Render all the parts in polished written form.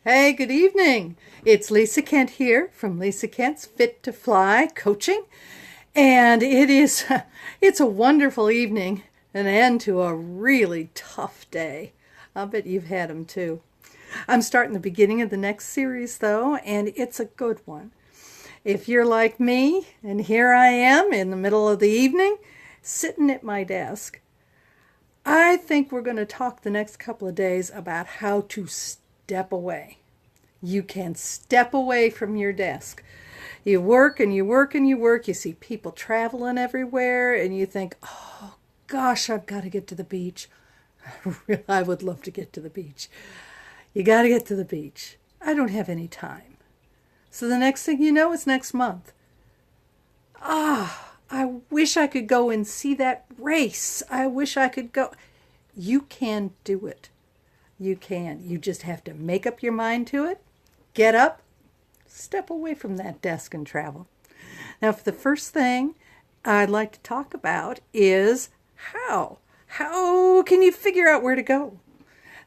Hey, good evening. It's Lisa Kent here from Lisa Kent's Fit to Fly Coaching. And it's a wonderful evening, an end to a really tough day. I bet you've had them too. I'm starting the beginning of the next series though, and it's a good one. If you're like me, and here I am in the middle of the evening, sitting at my desk, I think we're going to talk the next couple of days about how to step away. You can step away from your desk. You work and you work and you work. You see people traveling everywhere and you think, oh gosh, I've got to get to the beach. I would love to get to the beach. You got to get to the beach. I don't have any time. So the next thing you know, it's next month. I wish I could go and see that race. I wish I could go. You can do it. You can. You just have to make up your mind to it. Get up, step away from that desk and travel. Now, for the first thing I'd like to talk about is how. How can you figure out where to go?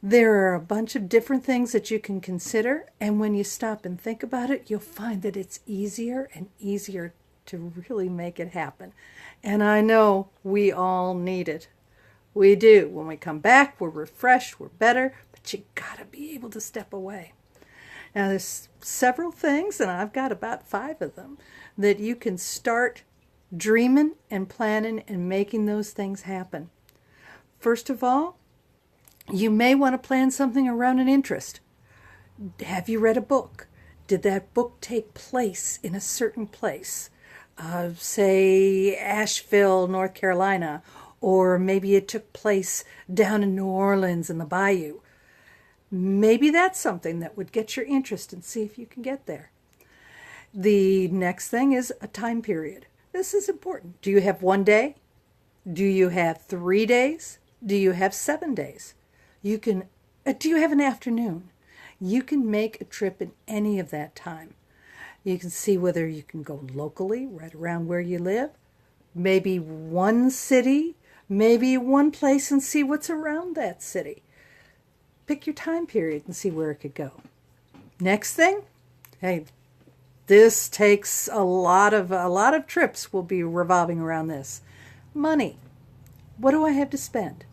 There are a bunch of different things that you can consider, and when you stop and think about it, you'll find that it's easier and easier to really make it happen. And I know we all need it. We do. When we come back, we're refreshed, we're better, but you gotta be able to step away. Now, there's several things, and I've got about 5 of them, that you can start dreaming and planning and making those things happen. First of all, you may want to plan something around an interest. Have you read a book? Did that book take place in a certain place? Say Asheville, North Carolina, or maybe it took place down in New Orleans in the bayou. Maybe that's something that would get your interest and see if you can get there. The next thing is a time period. This is important. Do you have 1 day? Do you have 3 days? Do you have 7 days? Do you have an afternoon? You can make a trip in any of that time. You can see whether you can go locally, right around where you live, maybe one city, maybe one place, and see what's around that city. Pick your time period and see where it could go. Next thing, hey, this takes a lot of trips will be revolving around this. Money. What do I have to spend?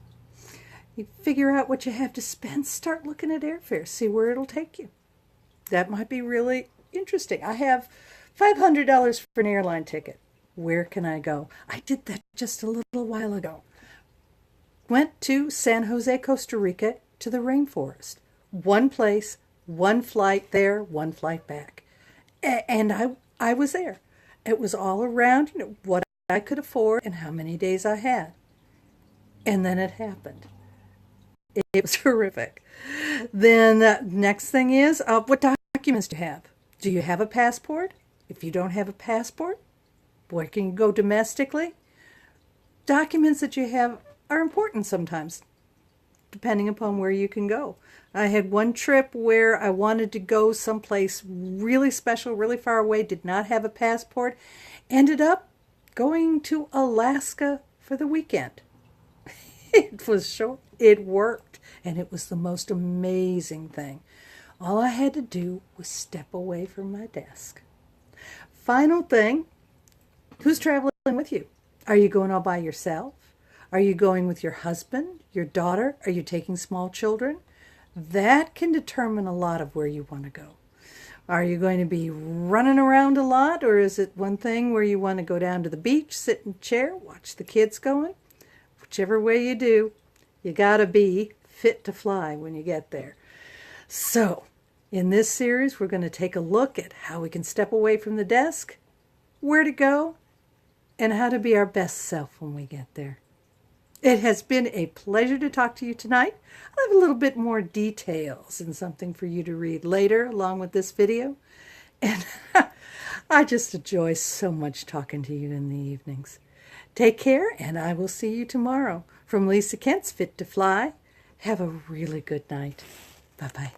You figure out what you have to spend, start looking at airfare, see where it'll take you. That might be really interesting. I have $500 for an airline ticket. Where can I go? I did that just a little while ago. Went to San Jose, Costa Rica, to the rainforest. One place, one flight there, one flight back. And I was there. It was all around, what I could afford and how many days I had. And then it happened. It was terrific. Then the next thing is, what documents do you have? Do you have a passport? If you don't have a passport, where can you go domestically? Documents that you have are important sometimes, depending upon where you can go. I had one trip where I wanted to go someplace really special, really far away, did not have a passport, ended up going to Alaska for the weekend. It was short. It worked, and it was the most amazing thing. All I had to do was step away from my desk. Final thing, who's traveling with you? Are you going all by yourself? Are you going with your husband, your daughter? Are you taking small children? That can determine a lot of where you want to go. Are you going to be running around a lot, or is it one thing where you want to go down to the beach, sit in a chair, watch the kids going? Whichever way you do, you got to be fit to fly when you get there. So, in this series, we're going to take a look at how we can step away from the desk, where to go, and how to be our best self when we get there. It has been a pleasure to talk to you tonight. I'll have a little bit more details and something for you to read later along with this video. And I just enjoy so much talking to you in the evenings. Take care, and I will see you tomorrow. From Lisa Kent's Fit to Fly, have a really good night. Bye-bye.